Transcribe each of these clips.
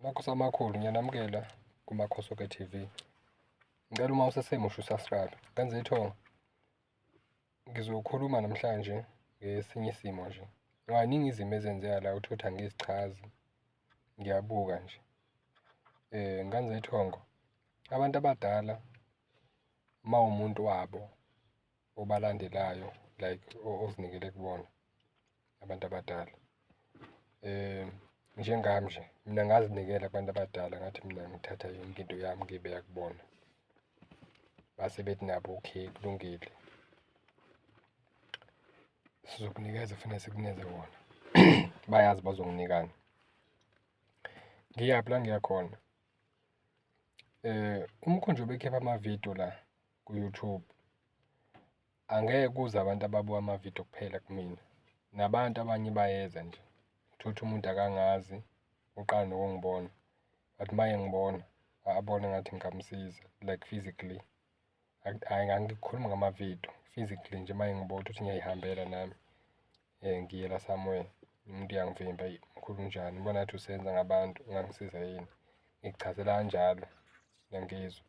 Makhosi amakhulu, ngiyanamukela kuMakhosoke TV. Ngicela uma usesemusha usubscribe. Ngenze ithonga. Ngizokhuluma namhlanje ngesinye isimo nje. Kaningi izimo ezenzeka la uthotha ngizichazi. Ngiyabuka nje. Ngenze ithongo. Abantu abadala umuntu wabo obalandelayo like ozinikele kubona abantu abadala. Njengami nje mina ngazinikela kubantu abadala ngathi mina ngithatha yonke into yami ngibeka kubona. Base bethi nabo okay kulungile. Sizokunikeza kufanele sikunikeze wona. Bayazi bazonginikani. Ngiyaphi la ngiya khona? Umkhonjo bekhipha amavidiyo la ku-YouTube. Angeke kuze abantu ababuka amavidiyo kuphela kumina. Nabantu abanye bayeza nje. Uthola umuntu akangazi uqala nokungibona. Bathi maye ngibona abone ngathi ngingamsiza like physically. Angikhulumi ngamavidiyo, physically nje maye ngibona ukuthi ngiyayihambela nami. Ngiye la somewhere. Umuntu uyangivimba, mkhulu unjani? Ngibona ngathi usebenza ngabantu, ungangisiza yini? Ngichazela kanjalo, ngiyangizwa.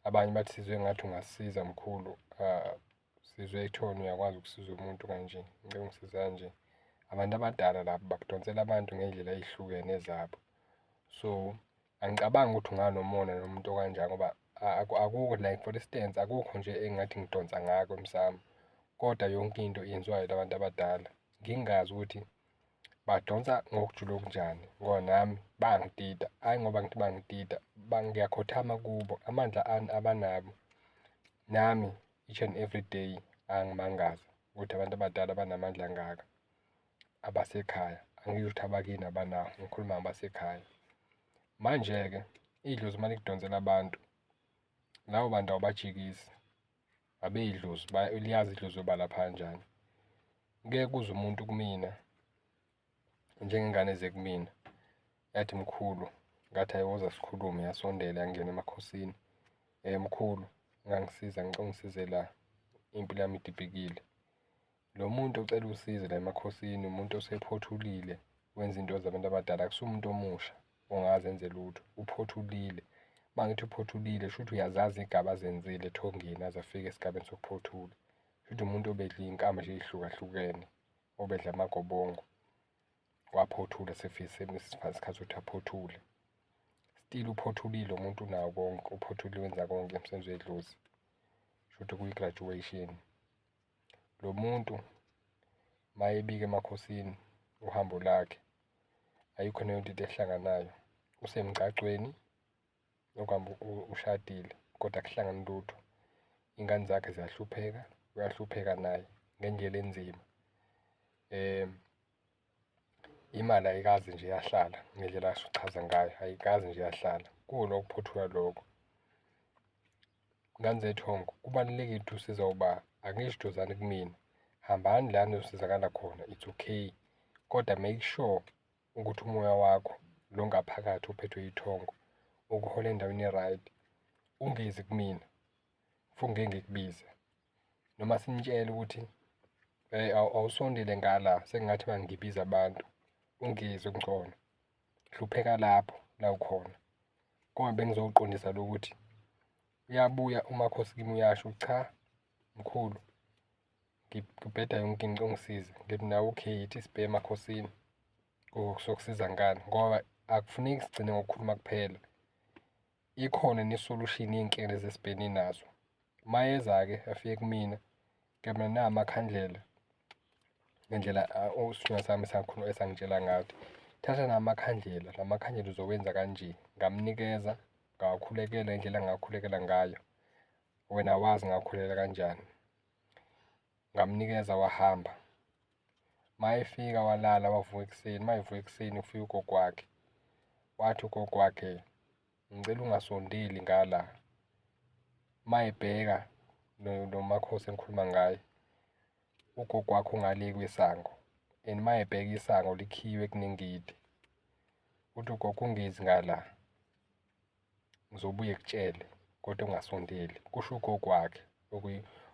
Abanye bathi sizwe ngathi ungasiza mkhulu. Sizwe ithoni uyakwazi ukusiza umuntu kanje. Ngeke ungisiza kanje. Abantu abadala labo bakudonsela abantu ngey'ndlela ey'hlukene zabo. So angicabangi ukuthi unganomona nomuntu okanjani ngoba akukho like for instance akukho nje engathi ngidonsa ngako emsamo. Kodwa yonke into yenziwa yila bantu abadala. Ngingazi ukuthi badonsa ngokujula okunjani ngoba nami bangitita. Hhayi ngoba ngithi bangitita, ngiyakhothama kubo amandla abanabo. Nami each and every day angimangaza ukuthi abantu abadala banamandla angaka. Abasekhaya, angisho ukuthi abakini abanawo, ngikhuluma ngabasekhaya. Manje-ke idlozi uma likudonsela abantu, labo bantu awubajikisi, abeyidlozi, liyazi idlozi yoba lapha kanjani. Ngeke kuze umuntu kumina, njengengane eze kumina, yathi mkhulu, ngathi hhayi woza sikhulume, yasondela yangena emakhosini. Mkhulu, ungangisiza, ngicela ungisize la, impilo yami idibhekile. Lo muntu ocela usizo la emakhosini umuntu osephothulile wenza into zabantu abadala, akusiwo umuntu omusha ongaze enze lutho, uphothulile. Uma ngithi uphothulile kushuthi uyazazi iy'gaba azenzile ethongeni aze afike esigabeni sokuphothula. Kushuthi umuntu obedla iy'nkambi nje ey'hlukahlukene, obedla amagobongo, waphothula sefikile isikhathi sokuthi aphothule. Still uphothulile umuntu unawo konke, uphothulile wenza konke emsebenzi wedlozi. Kushuthi kuyi-graduation. Lo muntu mayebika emakhosini uhambo lakhe, ayikho neyonto into ehlanganayo. Usemgcagcweni okuhamba ushadile kodwa akuhlangani lutho. Iy'ngane zakhe ziyahlupheka, uyahlupheka naye ngendlela enzima. Imali ayikaze nje yahlala ngendlela asuchaza ngayo, ayikaze nje yahlala. Kuwo lokho kuphothula lokho. Ngane zethongo, kubalulekile ukuthi usiza uba angisho iduzane kumina. Hambani la nizosizakala khona, it's okay. Kodwa make sure ukuthi umoya wakho lo ngaphakathi uphethwe yithongo ukuhola endaweni e-right. Ungezi kumina, futhi ngeke ngikubize. Noma sinitshele ukuthi awusondele ngala, sengathi mangibiza abantu. Ungezi okungcono, hlupheka lapho la ukhona. Ngoba bengizoqondisa lokuthi uyabuya umakhosi kimi uyasho cha mkhulu, ngibheda yonke into ungisize. Ngithi nawe okay, yithi sibheke emakhosini sokusiza ngani ngoba akufuneki sigcine ngokukhuluma kuphela. Ikhona ne-solution yey'nkinga lezi esibhekene nazo. Mayeza-ke afike kumina, ngiyabe nawo amakhandlela ngendlela usithunywa sami esangitshela ngayo. Thatha namakhandlela, la makhandlela uzowenza kanje. Ngamnikeza, ngawakhulekela ngendlela engakhulekela ngayo. Wena wazi ngakhulekela kanjani. Ngamnikeza wahamba. Mayefika walala wavuka ekuseni, mayevuka ekuseni ufika ugogo wakhe. Wathi ugogo wakhe, ngicela ungasondeli ngala. Mayebheka lo makhosi engikhuluma ngaye, ugogo wakhe ungale kwesango and mayebheka isango likhiwe kunengidi. Uthi ugogo ungezi ngala, ngizobuye ngikutshele kodwa ungasondeli. Kusho ugogo wakhe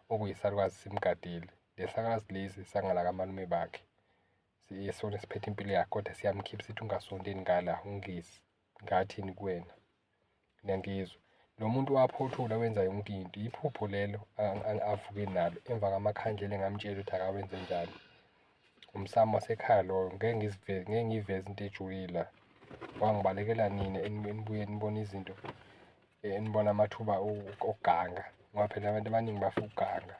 okuyisalukazi simgadile. Lesalukazi lesi sangala kamalume bakhe. Yisona esiphethe impilo yakhe kodwa siyamkhipha sithi ungasondeli ngala, ungezi. ngathini kuwena. Ngiyangizwa lo muntu waphothula wenza yonke into, iphupho lelo avuke nalo emva kwamakhandlela engamtshela ukuthi akawenze njani. Umsamo wasekhaya loyo, ngeke ngiveze into ejulile. Wangibalekela nina enibuye nibone izinto, nibona amathuba okuganga, ngoba phela abantu abaningi bafuna ukuganga.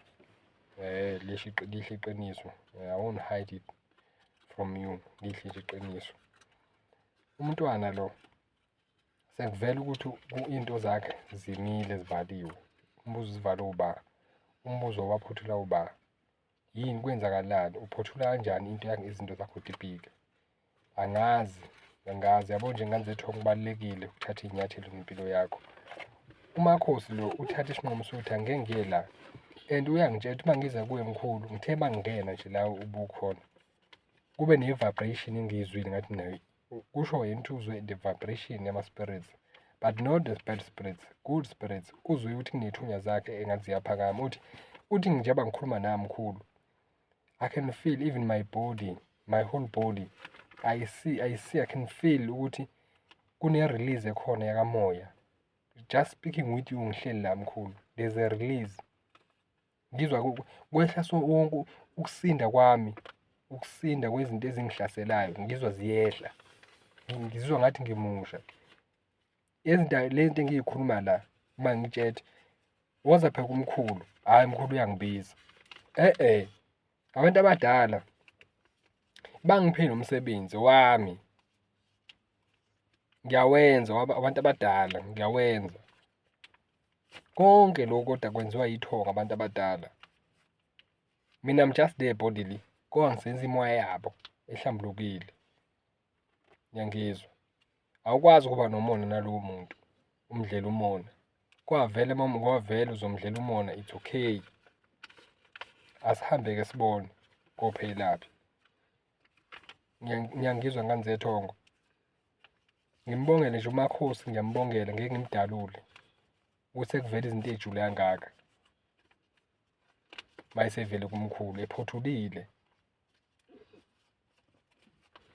Lihle iqiniso, I won't hide it from you, lihle nje iqiniso. Umntwana lo sekuvela ukuthi into zakhe zimile zivaliwe. Umbuzo uzivale uba, umbuzo waphothula uba, yini kwenzakalani, uphothula kanjani izinto zakho tipike? Angazi, yabo nje ngane zethu kubalulekile ukuthatha iy'nyathelo ngempilo yakho. uMakhosi lo uthatha isinqumo sokuthi angeke ngiye la, and uyangitshela ukuthi uma ngiza kuwe mkhulu, ngithe uma ngingena nje la ubukhona kube ne-vibration engiyizwile ngathi nayo, kusho yena ukuthi uzwe the vibration yama-spirits, but not the bad spirits, good spirits. Uzwe ukuthi kuney'thunya zakhe engathi ziyaphakama. Uthi njengoba ngikhuluma nawe mkhulu, I can feel even my body, my whole body, I can feel ukuthi kune-release ekhona yakamoya. Just speaking with you ngihleli la mkhulu, there's a release. Ngizwa kwehla wonke ukusinda kwami, ukusinda kwezinto ezingihlaselayo, ngizwa ziyehla, ngizizwa ngathi ngimusha. Lento engiyikhuluma la, uma ngitshethe woza phela kumkhulu, hhayi mkhulu uyangibiza. Abantu abadala bangiphe lo msebenzi wami, ngiyawenza. Abantu abadala ngiyawenza konke lokhu, kodwa kwenziwa yithonga abantu abadala. Mina I'm just there bodily, kongangisenza imoya yabo ehlambulukile. Ngiyangizwa, awukwazi ukuba nomona nalowo muntu umdlela umona. Kwavele uzomdlela umona, it's okay. Asihambe-ke sibone kophelaphi. Ngiyangizwa ngane zethongo. Ngimbongele nje uMakhosi, ngiyambongela, ngeke ngimdalule ukuthi sekuvele izinto ey'jule kangaka. Mayesevele kumkhulu ephothulile,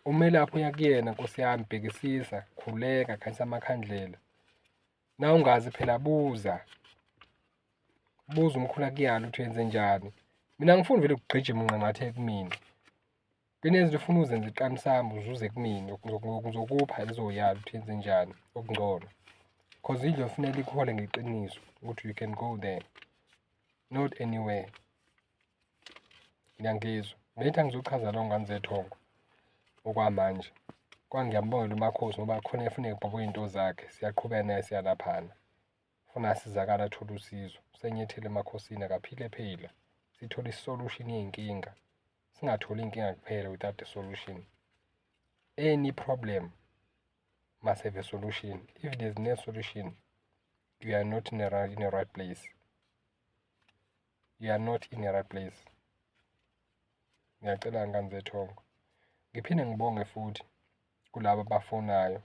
umelaphi uya kuyena, Nkosi yami, bhekisisa, khuleka, khanyisa amakhandlela. Na ungazi phela buza umkhulu akuyala ukuthi wenze njani. Mina angifuni vele ukugqijima unqanqathe kumina. Kunezinto ufuna uzenze iqamisamba uzuze kumina, ngizokupha lizoyala ukuthi yenze njani okungcono. Cause indlu kufanele ikuhole ngeqiniso ukuthi you can go there, not anywhere. Ngiyangizwa, bethi angizochaza lo ngane zethongo okwamanje. Ngiyambongela uMakhosi ngoba khona efuneka kubhobwe iy'nto zakhe, siyaqhubeka naye, siyalaphana. Ufuna asizakala, athole usizo, usenyethele emakhosini, akaphile phela, sithole i-solution yey'nkinga. Singatholi inkinga kuphela without a solution. Any problem must have a solution. If there's no solution, you are not in the right place. You are not in the right place. Ngiyacela ngane zethongo, ngiphinde ngibonge futhi kulabo abafonayo.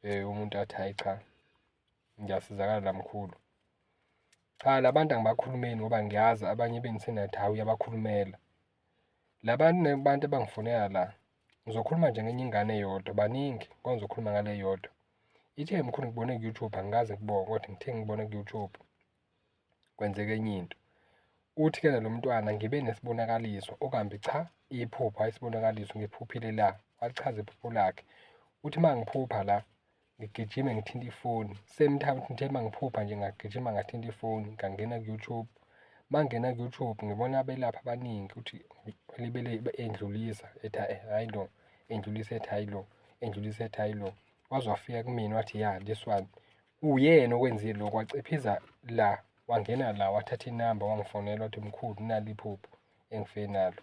Umuntu athi hayi cha, ngiyasizakala la mkhulu. Cha, labantu angibakhulumeli ngoba ngiyazi abanye beni senathi hayi uyabakhulumela. Labantu abangifonela la, ngizokhuluma nje ngenye ingane eyodwa, baningi kodwa ngizokhuluma ngale yodwa. Ithe mkhulu ngibone ku-YouTube, angikaze ngibonge kodwa ngithe ngibone ku-YouTube kwenzeka enye into. Uthi-ke nalo mntwana ngibe nesibonakaliso, okambe cha, iphupho ayisibonakaliso, ngiphuphile la, walichaza iphupho lakhe. Uthi uma ngiphupha la, ngigijime ngithinta ifoni. Same time ngithe uma ngiphupha nje ngagijima ngathinta ifoni, ngangena ku-YouTube. Uma ngingena ku-YouTube ngibona abelaphi abaningi ukuthi libele endlulisa, ethi hayi lo, endlulisa, ethi hayi lo, endlulisa, ethi hayi lo. Waze wafika kumina wathi ya, this one uyena okwenzile lokho, waciphiza la, wangena la, wathatha inamba, wangifonela wathi mkhulu nali iphupho engife nalo.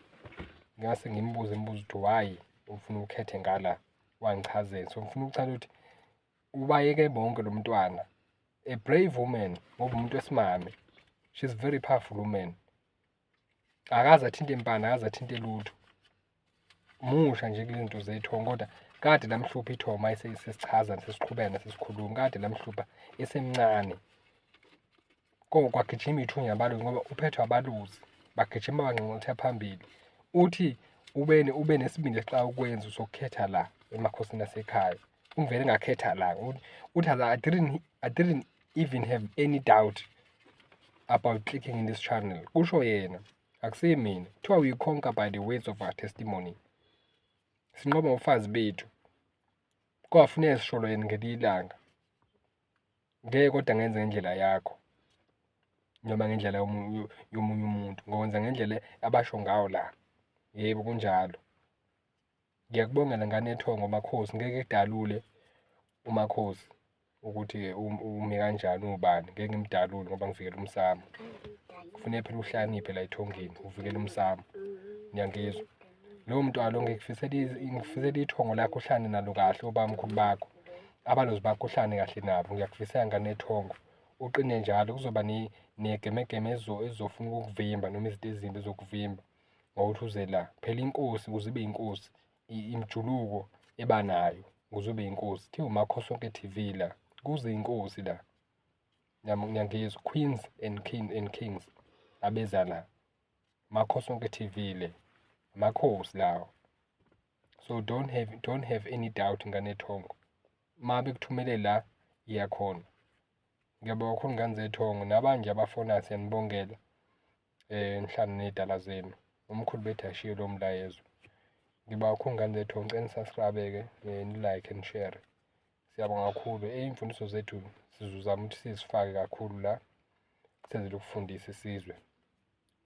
Ngase ngimbuze ukuthi why ufuna ukhethe ngala, wangichazela. So ngifuna ukuchaza ukuthi ubayeke bonke lo mntwana, a brave woman, ngoba umuntu wesimame. She's a very powerful woman. Akaze athinte impande, akaze athinte lutho. Musha nje kulezinto zethongo, kodwa kade lamhlupha ithoma sesichaza, sesiqhubeka, sesikhuluma. Kade lamhlupha esemncane. Kwagijima ithunya abaluzi ngoba uphethwe abaluzi, bagijima banqenqetha phambili. Uthi ube nesibindi esixa ukwenza usokukhetha la emakhosini asekhaya. ungivele ngakhetha la uthi I didn't even have any doubt about clicking in this channel. Kusho yena, akusiyi mina. Kuthiwa we conquer by the words of our testimony. Sinqoba ngobufazi bethu. Kwafuneka sisholo yena ngelinye ilanga. Ngeke kodwa ngenze ngendlela yakho noma ngendlela yomunye umuntu, ngokwenza ngendlela abasho ngawo la. Yebo, kunjalo. Ngiyakubongela ngane Thongo Makhosi, ngeke kudalule uMakhosi ukuthi ume kanjani ubani, ngeke ngimdalule ngoba ngivikela umsamo. Kufanele phela uhlakaniphe la ethongeni, uvikele umsamo. Niyangizwa? Lowo mntwana ngikufisela ithongo lakho uhlane nalo kahle obamkhulu bakho, abalozi bakho uhlane kahle nabo. Ngiyakufisela ngane Thongo, uqine njalo. Kuzoba negemegeme ezizofuna ukukuvimba noma izinto ezimbi ezokuvimba ngokuthi uze la. Phela inkosi ukuze ibe inkosi, imjuluko eba nayo ukuze ube inkosi. Kuthiwa uMakhosonke TV la, kuze inkosi la. Ngiyangizwa? Queens and kings abeza la. Makhosonke TV le, amakhosi lawo. So don't have any doubt ngane Thongo. Uma bekuthumele la, iyakhona. Ngiyabonga kakhulu ngane zethongo nabanje abafonayo, siyanibongela. Nihlale ney'dala zenu. Umkhulu bethu ashiye lo mlayezo. Ngibonga kakhulu ngane zethongo, ngicela nisubscribe-ke, ni-like and share. Siyabonga kakhulu. Iy'mfundiso zethu sizozama ukuthi sizifake kakhulu la, senzele ukufundisa isizwe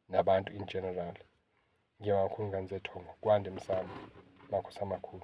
nabantu in general. Ngiyabonga kakhulu ngane zethongo. Kwande Msamo, Makhosi amakhulu.